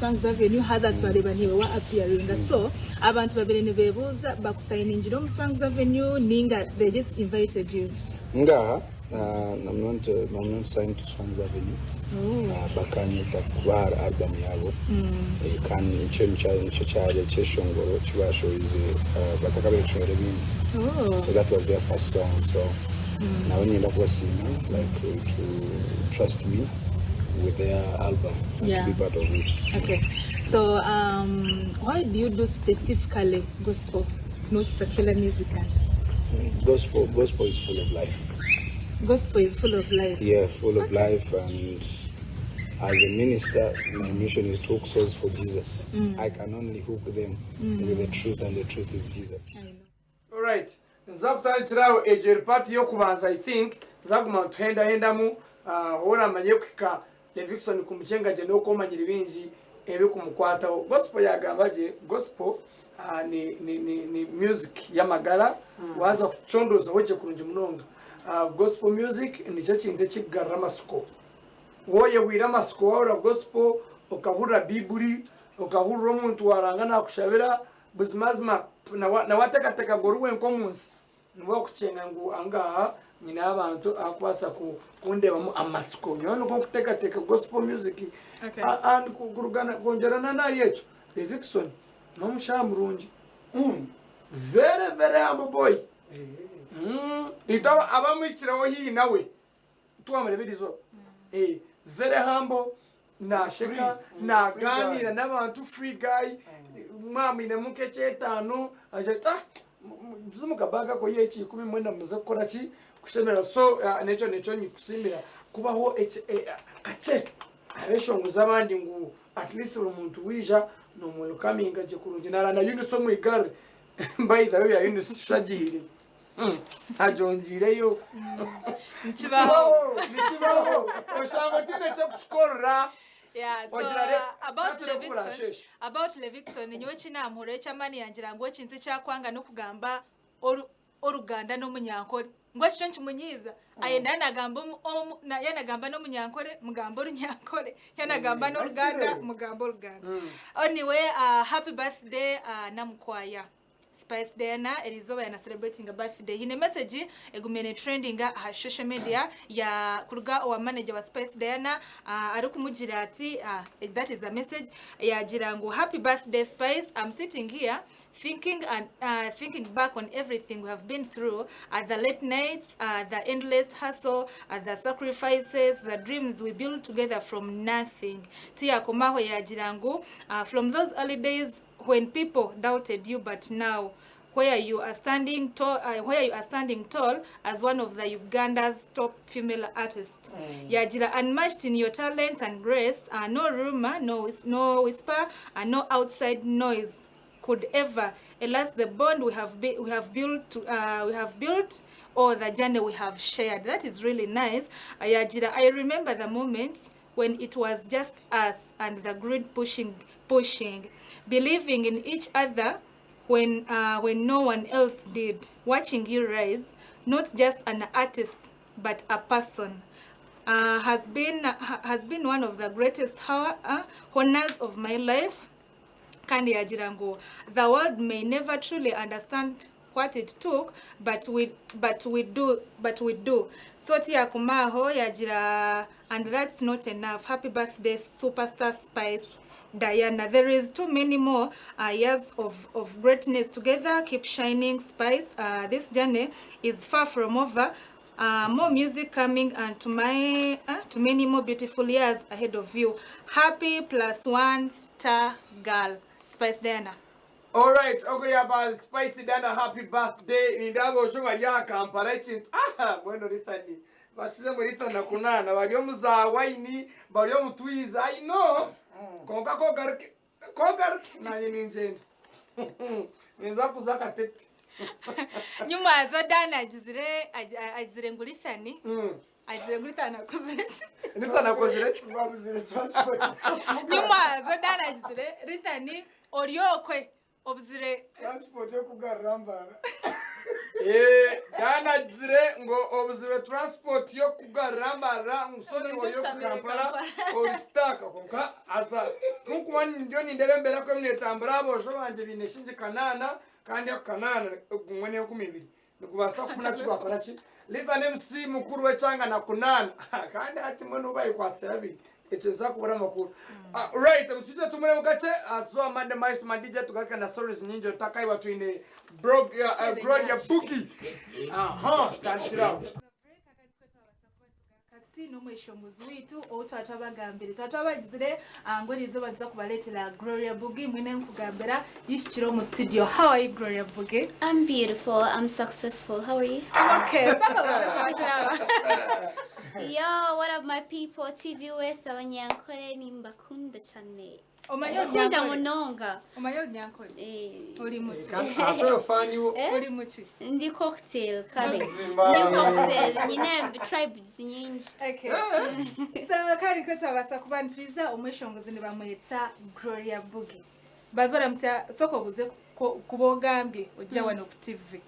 Songs Avenue haza twareba niwe wa appearing so abantu babiri ne bebuza bakusigningira mu Songs Avenue ninga they just invited you I'm not signed to Songs Avenue. Bakanyita kuba album yabo kandi cyari ebyeshongoro kibashoize batakaberekera bindi. So that was their first song. So now we need to sing to trust me with their album to be part of it. Okay. So why do you do specifically gospel, not secular music? Gospel is full of life. Gospel is full of life. Yeah, full of life, and as a minister, my mission is to hook souls for Jesus. I can only hook them with the truth, and the truth is Jesus. I know. All right. Nzakutandikirawo ejeri party yokubanza I think nzaguma tuhendahendamu ora amanye kwika Levikson kumuchenga je n'okomanyira bingi ebe kumukwataho. Gospel yagamba je gospel ni music y'amagara waza kuchondoza weche kurungi munonga. Gospel music ni cyo kintu kigarra masiko. Woye wira masiko ora gospel okahura biburi okahura omuntu waranga nakushabira buzimazima na watekateka goruwe nkomunsi niwo kuchenga ngu angaha nyina abantu akwasa kundeba mu amasiko nyono ko kutekateka gospel music. Okay. And kurugana konjerana na yecho Levikson nomushamurungi very very humble boy. Itawa abamwikiraho hii nawe tuwamurebirizo very humble na sheka na ganira n'abantu free guy mwami ne muke chetano ajeta zumukabaga ko yechi 10 mwenda muze gukora ki kushemera so necho nyikusimbira kubaho kache abeshonguza abandi ngo at least umuntu wija no muntu kaminga je kurunginara na uniso mu igare by the way uniso shagiri ajongireyo Nchibaho. Oshango tine cyo kushkorra. Yeah, so about Levikson niwe kinamure cyamani yangira ngo kintu cyakwanga no kugamba oruganda no munyankore ngo cyo nkimunyiza ayenda nagamba yanagamba no munyankore mugambo runyankore yanagamba no ruganda mugambo ruganda. Anyway, happy birthday namukwaya Spice Diana Elizoba yana celebrating a birthday. Hine message egumene trending ha social media ya kuruga wa manager wa Spice Diana ari kumugira ati that is the message ya jirango happy birthday Spice. I'm sitting here thinking back on everything we have been through, the late nights, the endless hustle, the sacrifices, the dreams we built together from nothing. Tia komaho ya jirango from those early days when people doubted you, but now where you are standing tall as one of the Uganda's top female artists. Yajira unmatched in your talent and grace, no rumor, no whisper, and no outside noise could ever elast the bond we have built or the journey we have shared. That is really nice. Yajira, I remember the moments when it was just us and the grid pushing, believing in each other when no one else did. Watching you rise, not just an artist but a person, has been one of the greatest honors of my life. Kandi yajirango, the world may never truly understand what it took, but we do. Soti ya kumaho yajira, and that's not enough. Happy birthday, superstar Spice Diana. There is too many more years of greatness together. Keep shining, Spice. This journey is far from over. More music coming, and to many more beautiful years ahead of you. Happy +1 star girl, Spice Diana. All right, okay, about Spice Diana, happy birthday. Nindabo shoma ya Kampala chint. Bueno litani. Bashize muri litana kunana bari omuza waini, bari omutwiza. I know. Konka kogar nanye ninjeni. Ninza kuzaka tete. Nyuma zo Diana ajizire ngulithani. Ajizire ngulithana kozire. Nitana kozire babuzire transport. Nyuma zo Diana ajizire rithani oriokwe obuzire transport yo kugarambara. Ganagire ngo obuzire transport yo kugarambara musoni oyo Kampala oristaka konka asa nkuko ndio nindebembera ko mnetambara abosho banje bineshinje kanana kandi akanana kumwene okumibiri nikubasa kufuna kibakora ki liza MC mukuru wechanga na kunana kandi ati mwana ubaye kwa serabi echeza kubura makuru right mutije tumure mugace azo amande mais mandije tugaka na stories nyinjo takai watu ine Gloria Bugie kanchira no mweshongozi witu otwatwa bagambire twatwa bagizire ngori zo baza kubaletera Gloria Bugie mwene nkugambira yishikiro mu studio. How are you, Gloria Bugie? I'm beautiful, I'm successful. How are you? Okay, Yo, what up my people? TV West abanyankole nimbakunda cyane. Omanya munonga. Omanya nyankole. Uri muki? Ato fani wo uri muki? Ndi cocktail kale. Ndi cocktail nyine tribe nyinji. Okay. So kari ko tabasa kubantiriza omweshongozi ne bamweta Gloria Bugie. Bazora mtya soko buze kubogambye ojja wano ku TV.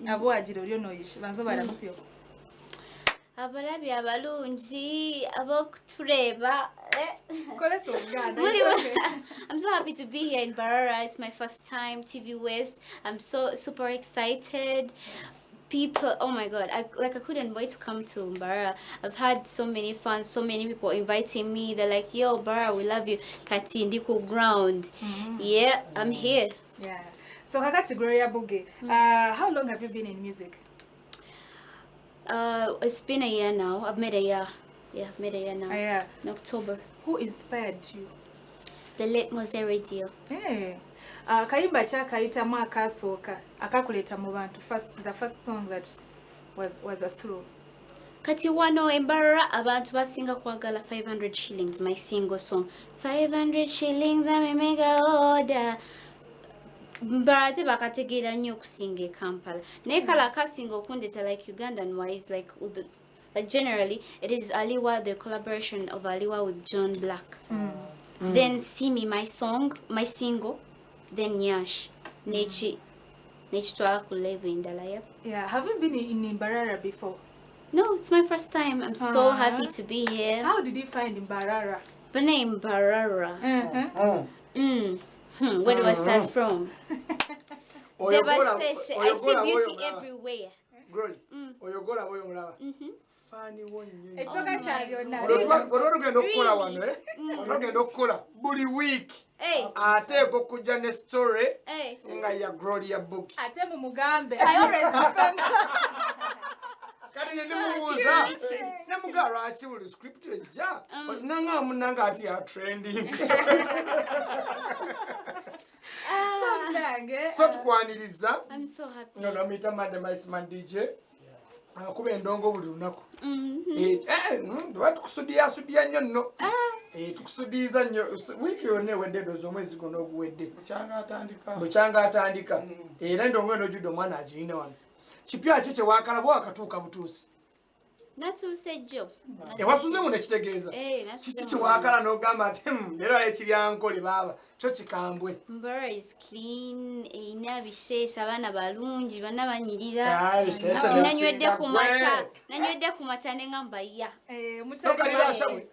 Abo agira uriyo noyishe banzo baramutyo. Abarabi abalungi abokutureba. I'm so happy to be here in Mbarara. It's my first time TV West. I'm so super excited. People, oh my god, I couldn't wait to come to Mbarara. I've had so many fans, so many people inviting me. They're like, yo, Mbarara, we love you. Kati ndiko ground. Yeah, I'm here. Yeah. So kakati Gloria Bugie, how long have you been in music? It's been a year now. I've made a year. Yeah, I've made a year now. Yeah. In October. Who inspired you? The late Mose Radio. Hey. Kayimba cha kayita mwaka soka akakuleta mu bantu the first song that was a through. Kati wano Mbarara abantu basinga kwagala 500 shillings my single song. 500 shillings I make a order. Mbarara bakategera nnyo kusinga Kampala. Ne kala kasinga okundeta like Ugandan wise like generally it is Aliwa, the collaboration of Aliwa with John Black. Then See Me, my song, my single, then Yash Nechi twala kuleva indala. Yeah, have you been in Mbarara before? No, it's my first time. I'm so happy to be here. How did you find Mbarara? The name Mbarara. Where do I start from? I see beauty everywhere. Oyogora boyo mulaba. Fani wonyo. Ekyoka kyayona. Olwogenda okukola wano olwogenda okukola buli week. Ate okujja ne story nga ya Gloria Bugie. Ate mu mugambe. I always remember. Kati nemubuuza nemugala aki buli script ejja nanga munanga ati ya trending. So tukwaniriza. I'm so happy. No meeta Made Maisman DJ. Kuba endongo buli lunaku. Tukusudiya nnyo nno. Tukusudiza nnyo wiiki yonna ewedde doozi omwezi guno oguwedde. Bukyanga atandika. Era endongo eno ojjudde omwana agirina wano. Kipya ki kyewaakala bwe wakatuuka butuusi? Natuuse jjo. Ewasuze muno ekitegeeza. Kiki kyewaakala n'ogamba ati leero ekiryankole baaba kyo kikambwe. Mbarara is clean, eyina bisheesha abaana balungi bana banyirira. Nanywedde ku mata ne ngamba ya. Tokalira ashabwe.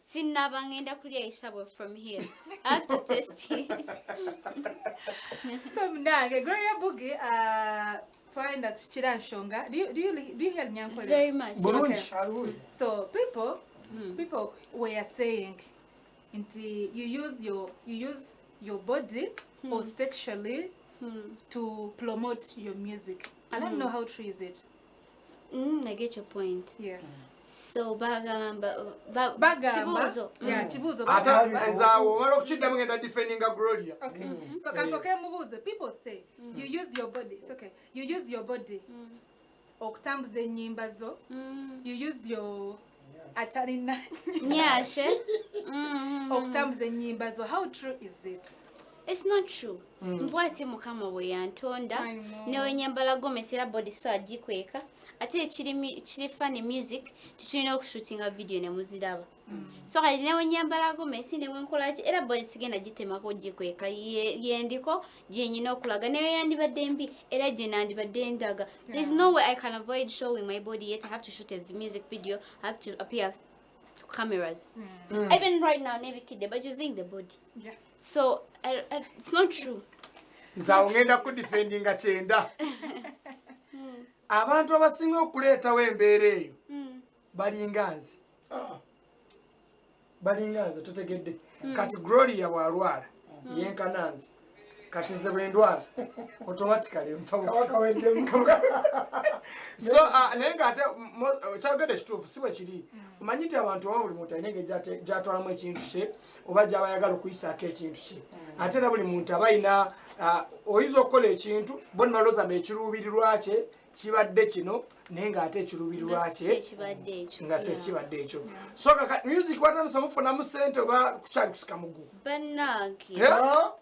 Sinnaba ngenda kulya eshabwe from here. I have to test it. Gloria Bugie, find that Chiranshonga. Do you hear Nyankole? Very much. Okay. So people were saying you use your body or sexually to promote your music. I don't know how true is it. I get your point. Yeah. So bagamba chibuzo. Yeah, chibuzo. Ata nzawo wala okuchiddamu ngenda defendinga Gloria. Okay. So kasoke mubuze. People say you use your body. It's okay. You use your body. Okutambuza ennyimba zo. You use your atarina. Nyashe. Okutambuza ennyimba zo. How true is it? It's not true. Mbwati mukama we yantonda. Ne wenyambala gomesera body so agikweka. Ate chiri funny music titulina okushootinga video ne muziraba. So kali newe nyambala gomesi newe nkola ki era boy sigenda gitemako gikweka yendiko gyenyina okulaga neyo yandibadde mbi era gye nandibadde ndaga. There's no way I can avoid showing my body yet I have to shoot a music video, I have to appear to cameras. Even right now never kid but using the body. Yeah. So it's not true. Nzawongenda ku defendinga kyenda. Abantu abasinga okuleetawo embeera eyo balinganzi. Balinganzi tutegedde. Kati Gloria bwalwala yenkananzi. Kati nze bwe ndwala automatically mfa wakaweddemu. So naye ng'ate kyagenda kituufu si bwe kiri. Omanyi nti abantu abamu buli muntu alina engeri gy'atwalamu ekintu kye oba gy'aba ayagala okuyisaako ekintu kye. Ate era buli muntu aba alina oyinza okukola ekintu bo ne balooza mbu ekiruubirirwa kye kibadde kino naye ng'ate ekiruubirirwa kye nga se kibadde ekyo. So music watandise mufunamu ssente oba kukyali kusika mugu? Banaki.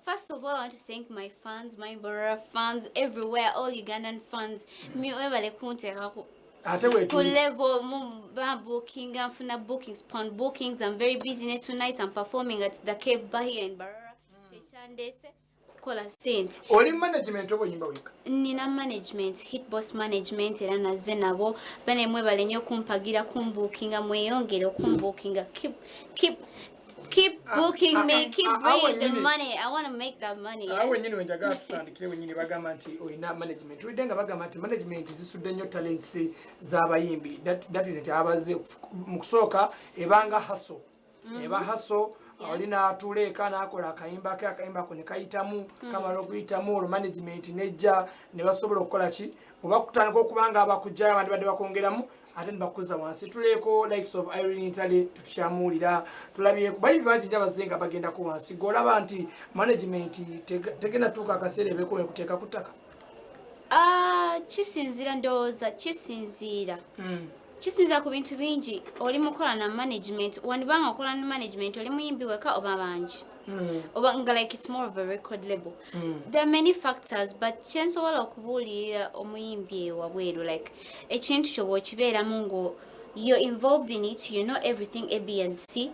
First of all, I want to thank my fans, my Mbarara fans, everywhere, all Ugandan fans. Webale kunteekako. To level booking and funa bookings, pond bookings. I'm very busy tonight. I'm performing at the Cave Bar here in Mbarara. Chechandese kukola sente. Oli management obo yimba wika? Nina management, hit boss management era naze nabo bane mwebale nnyo kumpagira kumbookinga mweyongere okumbookinga keep booking me, keep bringing the money. I want to make that money. Awe nyini wenjaga tutandikire wenyini bagamba nti oyina management. Widenga bagamba nti management zisudde nnyo talents z'abayimbi. That is it abaze mu kusooka ebanga hustle. Eba hustle olina atuleeka n'akola akayimba ke akayimba ne kayitamu kamala okuyitamu olwo management nejja ne basobola okukola ki oba kutandika okubanga abakujjayo abandi badde bakongeramu ate ne bakuza wansi tuleeko likes of Irene Italy tukyamuwulira tulabyeko bayimbi bangi nja bazenga bagendako wansi golaba nti management tegenda tuuka akaseera ebeeko ekuteeka ku ttaka. Kisinziira ndowooza kisinziira ku bintu bingi oli mukola na management wanibanga okola na management oli muyimbi weka oba bangi oba nga like it's more of a record label. There are many factors but kyensobola okubuulira omuyimbi wabweru like ekintu kyoba okibeeramu ngo you're involved in it, you know everything A, B and C,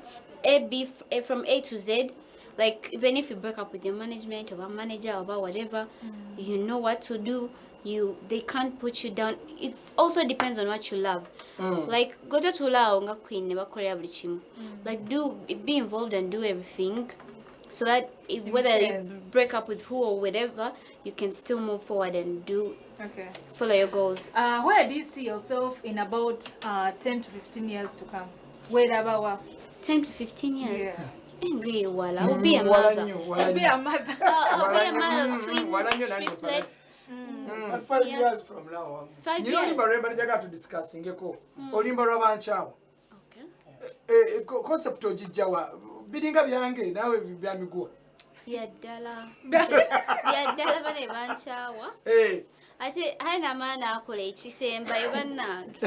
from A to Z. Like even if you break up with your management or a manager or whatever, you know what to do. They can't put you down. It also depends on what you love. Like go to tula nga queen ne bakolera buli kimu. Like be involved and do everything so that whether you break up with who or whatever, you can still move forward and follow your goals. Where do you see yourself in about 10 to 15 years to come? Wherever 10 to 15 years. Yeah. I'll be a mother. I'll be a mother. I'll be a mother of twins, triplets. But 5 years from now, 5 you know, years. Olimba jaga to discuss ngeko. Olimba lwabanchawo. Concept ojijawa. Biringa byange nawe byamigwa. Byaddala bane banchawa. Ate haina maana akola ekisemba ebannange.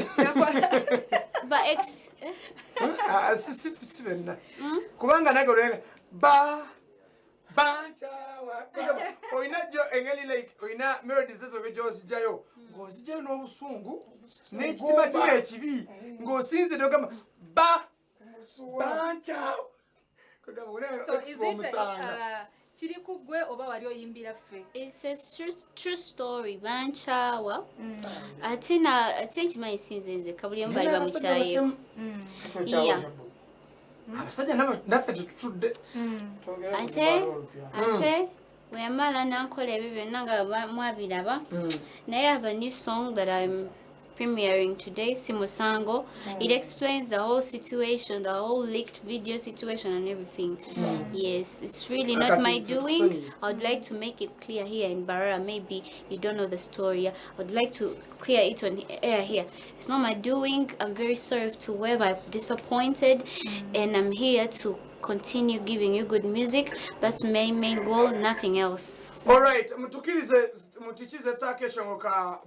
Ba ex Sisibenna. Kubanga nagoleka banchawa. Oina jo engeli like oina melodies ezo bejozijayo. Ngozijayo n'obusungu n'ekitimatira ekibi ng'osinze n'ogamba banchawa. Kugamba So is it kiri kugwe oba wali oyimbira ffe? It's a true story. Banchawa. Ate nkimanyi sinze nze kabuli omu bali bamukyayeko. Abasajja naffe tetutudde. Ate weyamala nankola ebyo byonna nga mwabiraba. Naye I have a new song that I'm premiering today, Simusango. It explains the whole situation, the whole leaked video situation and everything. Yes, it's really not my doing. I would like to make it clear here in Mbarara. Maybe you don't know the story. I would like to clear it on air here. It's not my doing. I'm very sorry to whoever I've disappointed, and I'm here to continue giving you good music. That's my main goal, nothing else. All right, mutichize takesho ka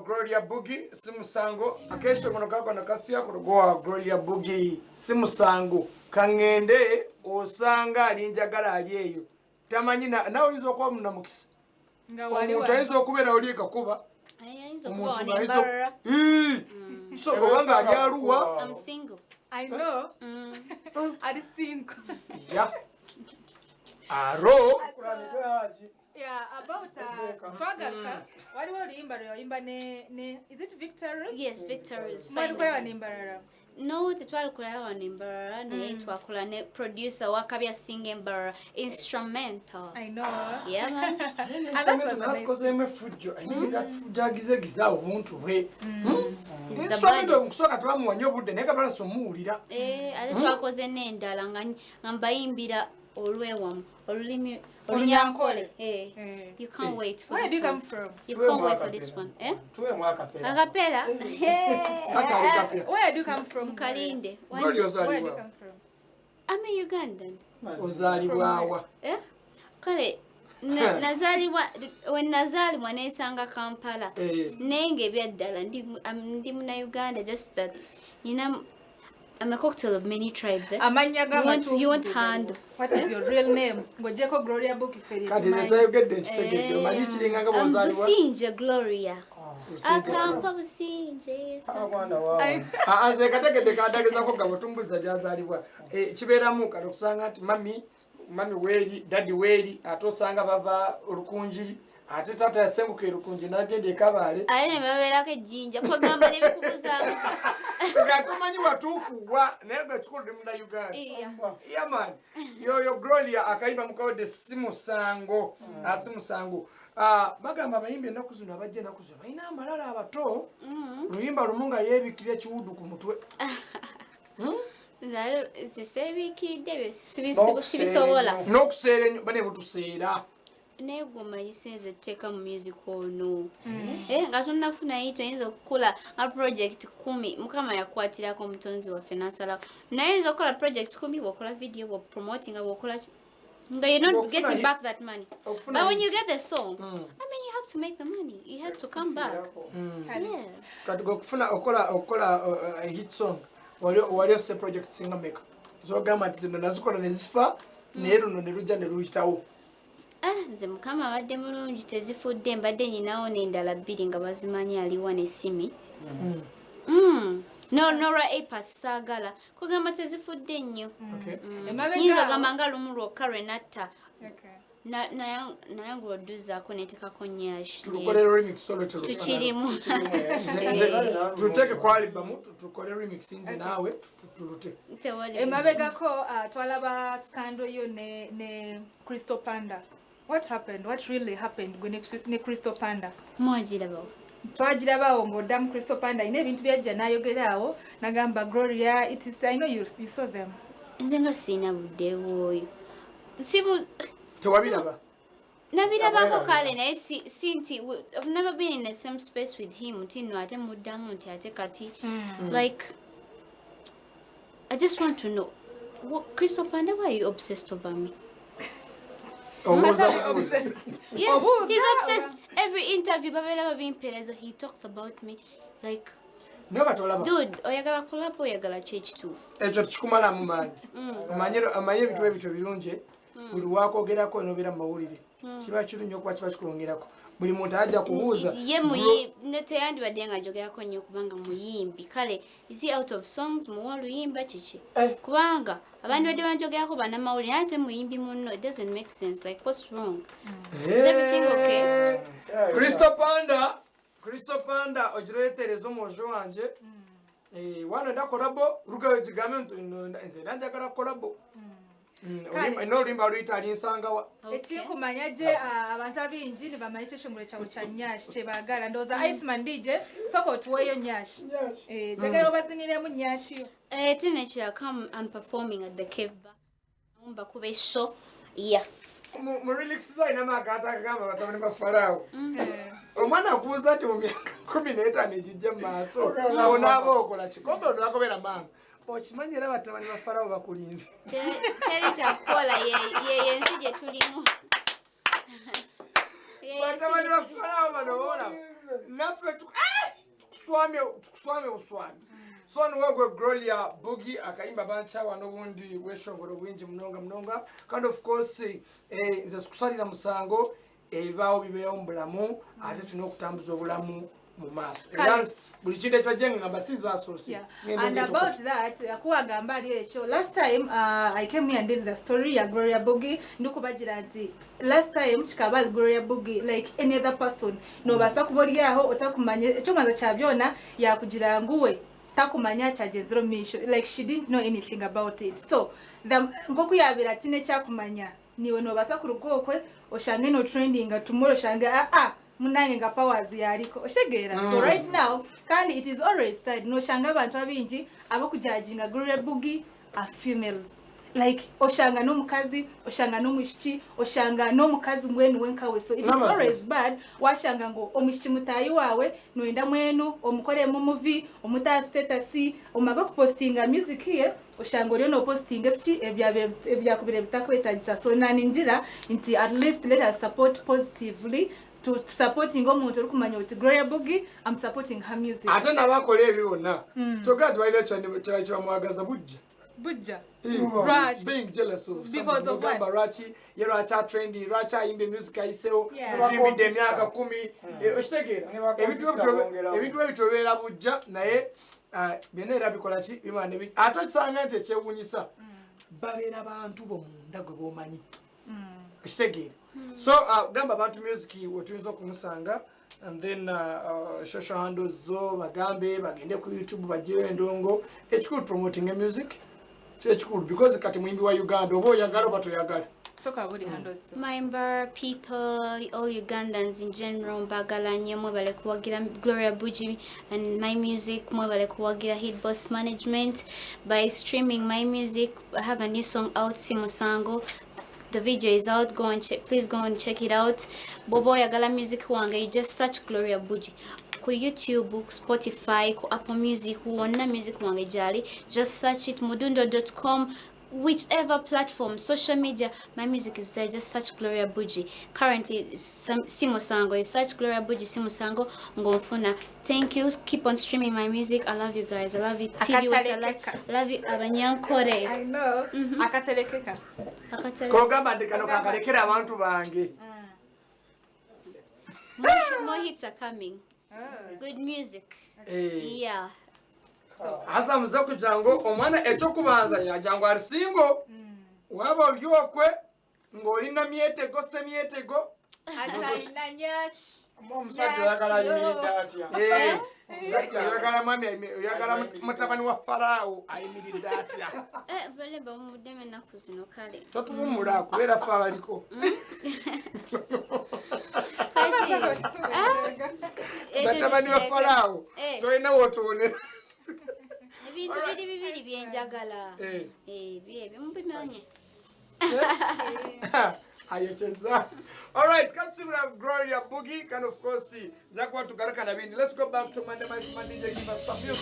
Gloria Bugie Simusango. Akesho kako nakasia kurogoa Gloria Bugie Simusango. Kangende osanga alinjagala aliyeyo. Tamanyi nawe izo kwa munamukisa. Omuntu ayinza okubeera oli kakuba. Ayinza okuba Mbarara. So obanga ali aluwa. I'm single. I know. Ari 5. Ja. Aro. Yeah, about twagaruka waliwo oluyimba lweyimba ne is it Victorious? Yes, Victorious. Mwalikola ne Mbarara. No, tetwalikola wa ne Mbarara naye twakola ne producer wakabya singing Mbarara instrumental. I know. Yeah, man. Natkozeme fujjo jagizegiza obuntu bwe. Instrumental okusoka twamuwanya obudde naye kabala somuwulira. Ate twakoze n'endala nga mbayimbira olwewamu olulimi olunyankole. You can't wait for Where this do you one. come from? You can't wait for this one. Tuwe mwakapera. Akapela. Where do you come from? Kalinde. Where do you Where do you come from? I'm a Ugandan. Ozalibwawa. Kale nazaalibwa neesanga Kampala naye ng'ebyaddala ndi muna Uganda, just that I'm a cocktail of many tribes. Amanya You want handle. What is your real name? Ngojeko Gloria Bugie feri. Kati zayogedde ekitegedde omanyi kiringa nga I'm bwozaalibwa. Businje Gloria. Akampa Businje. Aze kategedde kadagezako gabo tumbuza gyazaalibwa. Kibeeramu kati okusanga nti mami weeri, daddy weeri, ate osanga bava olukunji, ate taata yasenguka erukunji n'agenda e Kabale. Ate ne babeerako ejjinja kwegamba n'ebikubuzaabuza. Nga tomanyi watuufu wa naye gwe kikulu ndi muna Uganda. Yeah man. Yoyo Gloria akayimba mukawodde si musango. Si musango. Bagamba abayimbi ennaku zino abajja ennaku zino balina amalala abato. Luyimba lumu nga yeebikira ekiwuddu ku mutwe. Ziseebikidde sibisobola. N'okuseera ennyo bane butuseera. Naye gwe omanyi senze etteeka mu music ono. Nga tonnafunayo toyinza okukola project 10 Mukama yakwatirako omutonzi waffe n'asalawo. Naye oyinza okukola project 10 bw'okola video bw'opromotinga bw'okola nga you're not getting back that money. But when you get the song, I mean you have to make the money. It has to come back. Yeah. Kati gokufuna okola a hit song. Wali ose project singa maker. So gamba nti zino nazikola ne zifa naye luno ne lujja ne luyitawo. Nze Mukama abadde mulungi tezifudde mbadde nyinawo n'endala 2 nga bazimanyi aliwa n'essimi. Nora Apas saagala kugamba tezifudde nnyo. Nyinza ogamba nga lumu lwokka lwe natta. Naye ng'odduzaako neetekako nnyashi. Tukole remix solo tukirimu. Tuteke ku album tukole remix nze naawe tulute. Emabegako twalaba scandal yo ne Crystal Panda. What happened? What really happened ne Crystal Panda? Mwagirabawo. Twagirabawo ng'oddamu Crystal Panda ine ebintu byajja n'ayogeraawo nagamba Gloria, it is, I know you saw them. Nze nga siina budde bwoyo. Tewabiraba? Nabirabako kale naye si nti I've never been in the same space with him nti nno ate muddamu nti ate kati. Like I just want to know, Crystal Panda, why are you obsessed over me? Yeah, he's obsessed. Every interview, he talks about me. Like, dude, oyagala collab, oyagala change too. Ekyo kikumala mu maanyi. Amanye ebintu ebyo birungi. Buli wakogerako n'obeera mu mawulire. Kiba kirungi okuba kiba kikulongerako. Buli muntu ajja kubuuza. Ye muyimbi teyandibadde nga njogerako nnyo kubanga muyimbi. Kale, is he out of songs? Muwa luyimba kiki? Kubanga abantu badde banjogerako bannamawulire ate muyimbi munno. It doesn't make sense. Like, what's wrong? Is everything okay? Crystal Panda ogireetereza omwojo wanje. Wano nda kolabo rugayo kigambe nze nanjagala kolabo. N'oluyimba luyita alinsangawa. Ekikumanya gye abantu abingi ne bamanyi ekyeshongoro kyabwe kya nnyashi kye baagala. Ndowooza Iceman DJ soka otuweeyo nnyashi. Njagala obaziniremu nnyashi yo. Ate nekira I'm performing at the Cave Bar. Bakuba show. Yeah. Mu relax zaina magata agamba batabani ba Farao. Omwana akubuuza ati mu myaka 15 egijja mu maaso. Awo n'aba okola kikombe onakobera mama. Okimanyi era batabani ba Farao bakulinze. Teri kyakukola ye ensi gye tulimu. Batabani ba Farao banowola. Naffe tukuswamye buswami. So nwe Gloria Bugie akayimba banchawa n'obundi bweshongoro bwingi munonga. Kind of course nze sikusalira musango ebibaawo bibeewo mu bulamu ate tulina okutambuza obulamu mu maaso era buli kintu ekibajja ngamba sizaasoose and about that akuwagamba ali ekyo last time I came here and did the story ya Gloria Bugie ndikubagira nti last time kikabali Gloria Bugie like any other person nobasa kuba oliaho otakumanya ekyomanza kya byona yakugira nguwe takumanya kyagenzero misho like she didn't know anything about it so ngoku yabira tine kyakumanya niwe nobasa kurugokwe oshange no trending tomorrow shange munange nga powers yaliko oshegeera so right now kandi it is always said no shanga abantu abingi abokujajinga Gloria Bugie are females like oshanga no mukazi oshanga no mushiki oshanga no mukazi mwenu wenkawe so it is always bad washanga ngo omushiki mutayi wawe noenda mwenu omukore mu movie omuta status omaga kupostinga music here oshanga ryo no posting ebyakubire bitakwetagisa so naninjira nti at least let us support positively to supporting omuntu okumanya uti Gloria Bugie I'm supporting her music ate nabakole ebyonna toga twaile kywa mwagaza bujja Raj being jealous of because of what Rachi yeracha trendy racha imbe music aiseo trimide emyaka 10 oshitegeera ebintu ebitobera bujja naye byonna era bikola ki bimane ate kisanga nti ekyewunyisa babeera abantu bomunda gwe bomanyi oshitegeera so gamba abantu music wetuyinza okumusanga and then social handles zo bagambe bagende ku YouTube bajeyo endongo ekikulu promoting music ekikulu because kati mwimbi wa Uganda obo oyagala batoyagala so kabuli handles my Mbarara people all Ugandans in general bagala nnyo mwebale kuwagira Gloria Bugie and my music mwebale kuwagira Hit Boss Management by streaming my music. I have a new song out Simusango. The video is out. Please go and check it out. Bobo yagala music wange, you just search Gloria Bugie. Ku YouTube, Spotify, ku Apple Music, wonna music wange jali. Just search it mudundo.com, whichever platform, social media, my music is there. Just search Gloria Bugie. Currently, Simusango. You search Gloria Bugie Simusango ngonfuna. Thank you. Keep on streaming my music. I love you guys. I love you. TVS. I love you. Abanyankore. I know. Akatelekeka. Kogamba ndikano kakalekera abantu bange. More hits are coming. Good music. Yeah. Asa muzako jango omwana ekyokubanza ya jango arisingo. Waba byokwe ngolina myetego se myetego. Ataina nyash. Omusajja yagala yimirira atya. Omusajja yagala mami yagala mutabani wa Farao ayimirira atya. Bale bamudeme nakuzino kale. Totumumula kubera fa baliko. Mutabani wa Farao. Toina wotone. Ebintu bibiri byenjagala. Byebyo mubimanye. All right, come see Gloria Bugie, and of course, Zakwa to Garakana. Let's go back to Monday, give us some music.